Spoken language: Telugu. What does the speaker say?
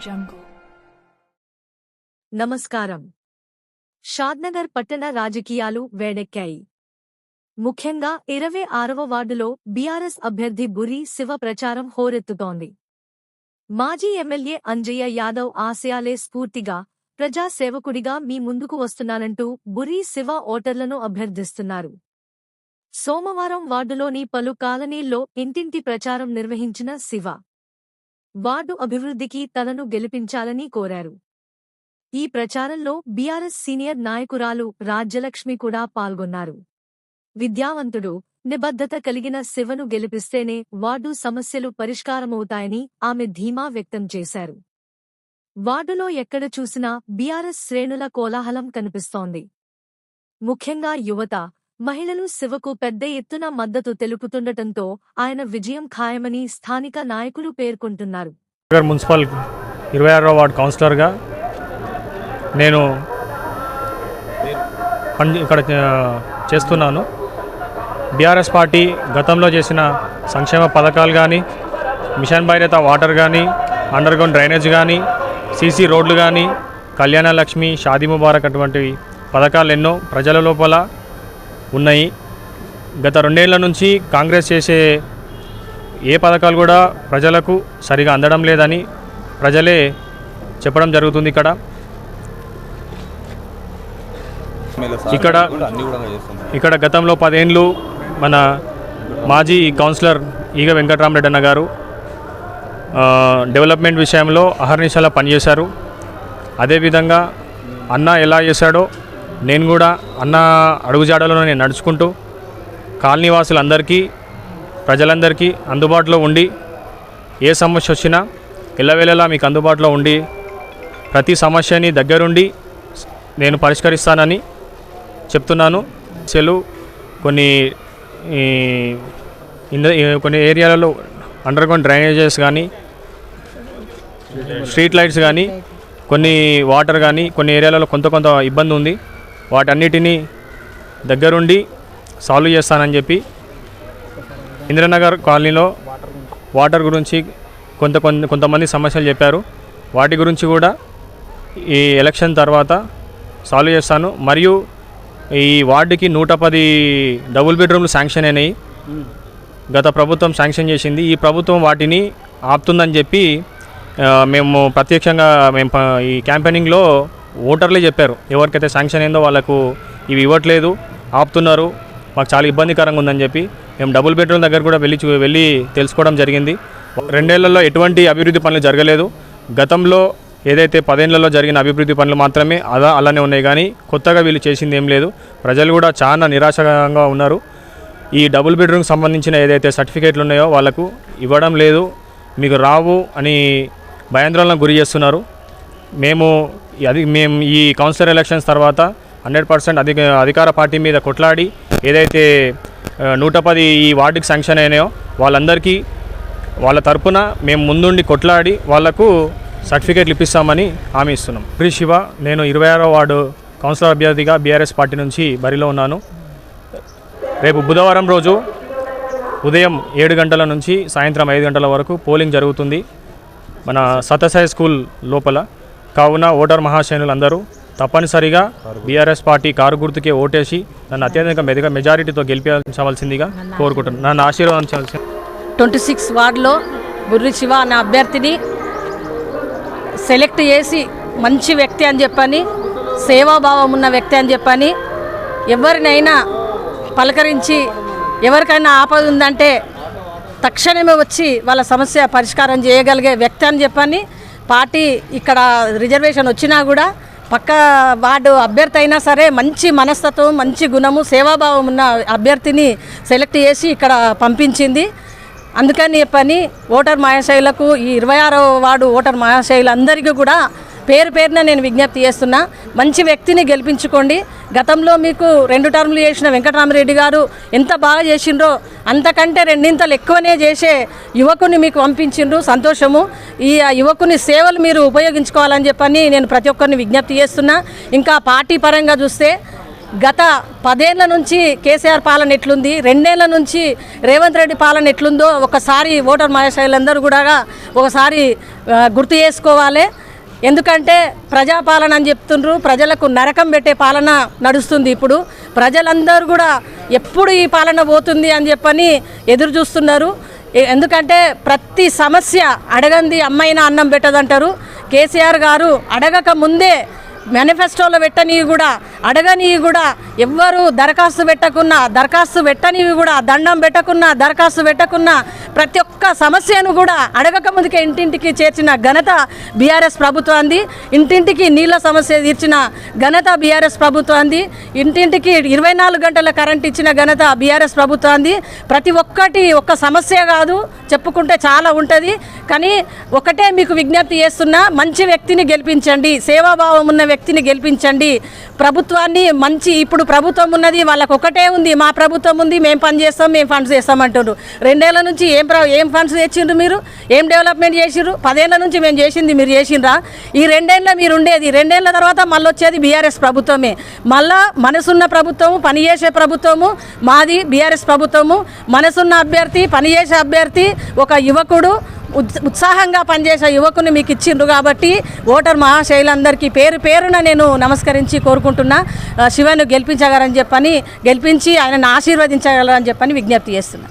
jungle. నమస్కారం. షాద్నగర్ పట్టణ రాజకీయాలు వేడెక్కాయి. ముఖ్యంగా 26వ వార్డులో బీఆర్ఎస్ అభ్యర్థి బుర్రి శివ ప్రచారం హోరెత్తుతోంది. మాజీ ఎమ్మెల్యే అంజయ్య యాదవ్ ఆశయాలే స్ఫూర్తిగా ప్రజా సేవకుడిగా మీ ముందుకు వస్తున్నానంటూ బుర్రి శివ ఓటర్లను అభ్యర్థిస్తున్నారు. సోమవారం వార్డులోని పలు కాలనీల్లో ఇంటింటి ప్రచారం నిర్వహించిన శివ వార్డు అభివృద్ధికి తనను గెలిపించాలని కోరారు. ఈ ప్రచారంలో బీఆర్ఎస్ సీనియర్ నాయకురాలు రాజ్యలక్ష్మి కూడా పాల్గొన్నారు. విద్యావంతుడు, నిబద్ధత కలిగిన శివను గెలిపిస్తేనే వార్డు సమస్యలు పరిష్కారమవుతాయని ఆమె ధీమా వ్యక్తం చేశారు. వార్డులో ఎక్కడ చూసినా బీఆర్ఎస్ శ్రేణుల కోలాహలం కనిపిస్తోంది. ముఖ్యంగా యువత, మహిళలు శివకు పెద్ద ఎత్తున మద్దతు తెలుపుతుండటంతో ఆయన విజయం ఖాయమని స్థానిక నాయకులు పేర్కొంటున్నారు. మున్సిపల్ 26వ వార్డు కౌన్సిలర్గా నేను ఇక్కడ చేస్తున్నాను. బీఆర్ఎస్ పార్టీ గతంలో చేసిన సంక్షేమ పథకాలు కానీ, మిషన్ భగీరథ వాటర్ కానీ, అండర్ గ్రౌండ్ డ్రైనేజ్ కానీ, సీసీ రోడ్లు కానీ, కళ్యాణ లక్ష్మి, షాదీ ముబారక్ అటువంటి పథకాలు ఎన్నో ప్రజల లోపల ఉన్నాయి. గత 2 ఏళ్ల నుంచి కాంగ్రెస్ చేసే ఏ పథకాలు కూడా ప్రజలకు సరిగా అందడం లేదని ప్రజలే చెప్పడం జరుగుతుంది. ఇక్కడ గతంలో 10 ఏళ్ళు మన మాజీ కౌన్సిలర్ ఈగ వెంకటరామరెడ్డి అన్న గారు డెవలప్మెంట్ విషయంలో అహర్నిశలా పనిచేశారు. అదేవిధంగా అన్న ఎలా చేశాడో నేను కూడా అన్న అడుగుజాడలో నేను నడుచుకుంటూ కాలనీవాసులందరికీ, ప్రజలందరికీ అందుబాటులో ఉండి ఏ సమస్య వచ్చినా ఎల్లవేళలా మీకు అందుబాటులో ఉండి ప్రతి సమస్యని దగ్గరుండి నేను పరిష్కరిస్తానని చెప్తున్నాను. కొన్ని ఏరియాలలో అండర్ గ్రౌండ్ డ్రైనేజెస్ కానీ, స్ట్రీట్ లైట్స్ కానీ, కొన్ని వాటర్ కానీ కొన్ని ఏరియాలలో కొంత ఇబ్బంది ఉంది. వాటన్నిటినీ దగ్గరుండి సాల్వ్ చేస్తానని చెప్పి ఇంద్రనగర్ కాలనీలో వాటర్ గురించి కొంతమంది సమస్యలు చెప్పారు. వాటి గురించి కూడా ఈ ఎలక్షన్ తర్వాత సాల్వ్ చేస్తాను. మరియు ఈ వార్డుకి 110 డబుల్ బెడ్రూమ్లు శాంక్షన్ అయినాయి. గత ప్రభుత్వం శాంక్షన్ చేసింది. ఈ ప్రభుత్వం వాటిని ఆపుతుందని చెప్పి మేము ప్రత్యక్షంగా ఈ క్యాంపెయినింగ్లో ఓటర్లే చెప్పారు. ఎవరికైతే శాంక్షన్ అయిందో వాళ్ళకు ఇవి ఇవ్వట్లేదు, ఆపుతున్నారు, మాకు చాలా ఇబ్బందికరంగా ఉందని చెప్పి మేము డబుల్ బెడ్రూమ్ దగ్గర కూడా వెళ్ళి తెలుసుకోవడం జరిగింది. 2 ఏళ్లలో ఎటువంటి అభివృద్ధి పనులు జరగలేదు. గతంలో ఏదైతే 10 ఏళ్లలో జరిగిన అభివృద్ధి పనులు మాత్రమే అలానే ఉన్నాయి, కానీ కొత్తగా వీళ్ళు చేసింది ఏం లేదు. ప్రజలు కూడా చాలా నిరాశగా ఉన్నారు. ఈ డబుల్ బెడ్రూమ్కి సంబంధించిన ఏదైతే సర్టిఫికేట్లు ఉన్నాయో వాళ్ళకు ఇవ్వడం లేదు, మీకు రావు అని భయాందోళనకు గురి చేస్తున్నారు. మేము ఈ కౌన్సిలర్ ఎలక్షన్స్ తర్వాత 100% అధికార పార్టీ మీద కొట్లాడి ఏదైతే 110 ఈ వార్డుకి శాంక్షన్ అయినాయో వాళ్ళందరికీ వాళ్ళ తరపున మేము ముందుండి కొట్లాడి వాళ్లకు సర్టిఫికేట్లు ఇప్పిస్తామని హామీ ఇస్తున్నాం. బుర్రి శివ, నేను 26వ వార్డు కౌన్సిలర్ అభ్యర్థిగా బీఆర్ఎస్ పార్టీ నుంచి బరిలో ఉన్నాను. రేపు బుధవారం రోజు ఉదయం 7 గంటల నుంచి సాయంత్రం 5 గంటల వరకు పోలింగ్ జరుగుతుంది మన సత్యసాయి స్కూల్ లోపల. కావున ఓటర్ మహాశయులందరూ తప్పనిసరిగా బీఆర్ఎస్ పార్టీ కారు గుర్తుకే ఓటేసి నన్ను అత్యధిక మెజారిటీతో గెలిపించవలసిందిగా కోరుకుంటున్నాను. నన్ను ఆశీర్వదించాల్సి 26 వార్డులో బుర్రి శివ అనే అభ్యర్థిని సెలెక్ట్ చేసి మంచి వ్యక్తి అని చెప్పని, సేవాభావం ఉన్న వ్యక్తి అని చెప్పని, ఎవరినైనా పలకరించి ఎవరికైనా ఆపద ఉందంటే తక్షణమే వచ్చి వాళ్ళ సమస్య పరిష్కారం చేయగలిగే వ్యక్తి అని చెప్పని, పార్టీ ఇక్కడ రిజర్వేషన్ వచ్చినా కూడా పక్క వార్డు అభ్యర్థి అయినా సరే మంచి మనస్తత్వం, మంచి గుణము, సేవాభావం ఉన్న అభ్యర్థిని సెలెక్ట్ చేసి ఇక్కడ పంపించింది. అందుకని చెప్పని ఓటర్ మహాశయులకు, ఈ 26వ వార్డు ఓటర్ మహాశయులందరికీ కూడా పేరు పేరున నేను విజ్ఞప్తి చేస్తున్నా, మంచి వ్యక్తిని గెలిపించుకోండి. గతంలో మీకు 2 టర్ములు చేసిన వెంకటరామరెడ్డి గారు ఎంత బాగా చేసిండ్రో అంతకంటే 2 ఎక్కువనే చేసే యువకుని మీకు పంపించిండ్రు, సంతోషము. ఈ యువకుని సేవలు మీరు ఉపయోగించుకోవాలని చెప్పని నేను ప్రతి ఒక్కరిని విజ్ఞప్తి చేస్తున్నా. ఇంకా పార్టీ పరంగా చూస్తే గత 10 ఏళ్ల నుంచి కేసీఆర్ పాలన ఎట్లుంది, 2 ఏళ్ల నుంచి రేవంత్ రెడ్డి పాలన ఎట్లుందో ఒకసారి ఓటర్ మహాశయులందరూ కూడా ఒకసారి గుర్తు చేసుకోవాలి. ఎందుకంటే ప్రజాపాలన అని చెప్తుండ్రు, ప్రజలకు నరకం పెట్టే పాలన నడుస్తుంది. ఇప్పుడు ప్రజలందరూ కూడా ఎప్పుడు ఈ పాలన పోతుంది అని చెప్పని ఎదురు చూస్తున్నారు. ఎందుకంటే ప్రతి సమస్య అడగంది అమ్మైనా అన్నం పెట్టదంటారు. కేసీఆర్ గారు అడగక ముందే మేనిఫెస్టోలో పెట్టనివి కూడా, అడగనివి కూడా, ఎవ్వరు దరఖాస్తు పెట్టనివి కూడా, దండం పెట్టకున్నా, దరఖాస్తు పెట్టకున్నా ప్రతి ఒక్క సమస్యను కూడా అడగక ముందుకే ఇంటింటికి చేర్చిన ఘనత బీఆర్ఎస్ ప్రభుత్వాన్ని. ఇంటింటికి నీళ్ళ సమస్య తీర్చిన ఘనత బీఆర్ఎస్ ప్రభుత్వాన్ని. ఇంటింటికి 24 గంటల కరెంట్ ఇచ్చిన ఘనత బీఆర్ఎస్ ప్రభుత్వాన్ని. ప్రతి ఒక్కటి ఒక్క సమస్య కాదు, చెప్పుకుంటే చాలా ఉంటుంది. కానీ ఒకటే మీకు విజ్ఞప్తి చేస్తున్నా, మంచి వ్యక్తిని గెలిపించండి, సేవాభావం ఉన్న వ్యక్తిని గెలిపించండి. ప్రభుత్వాన్ని మంచి, ఇప్పుడు ప్రభుత్వం ఉన్నది వాళ్ళకు ఒకటే ఉంది, మా ప్రభుత్వం ఉంది, మేము పని చేస్తాం, మేము ఫండ్స్ చేస్తాం అంటున్నారు. 2 ఏళ్ల నుంచి ఏం ఫండ్స్ తెచ్చిండ్రు మీరు, ఏం డెవలప్మెంట్ చేసిర్రు? 10 ఏళ్ల నుంచి మేము చేసింది మీరు చేసిండ్రా? ఈ 2 ఏళ్ళ మీరు ఉండేది, 2 ఏళ్ల తర్వాత మళ్ళీ వచ్చేది బీఆర్ఎస్ ప్రభుత్వమే. మళ్ళా మనసున్న ప్రభుత్వము, పనిచేసే ప్రభుత్వము మాది బీఆర్ఎస్ ప్రభుత్వము. మనసున్న అభ్యర్థి, పనిచేసే అభ్యర్థి, ఒక యువకుడు, ఉత్సాహంగా పనిచేసే యువకుని మీకు ఇచ్చిండ్రు. కాబట్టి ఓటర్ మహాశైలందరికీ పేరు పేరున నేను నమస్కరించి కోరుకుంటున్నా. శివను గెలిపించగలని చెప్పని, గెలిపించి ఆయనను ఆశీర్వదించగలరని చెప్పని విజ్ఞప్తి చేస్తున్నా.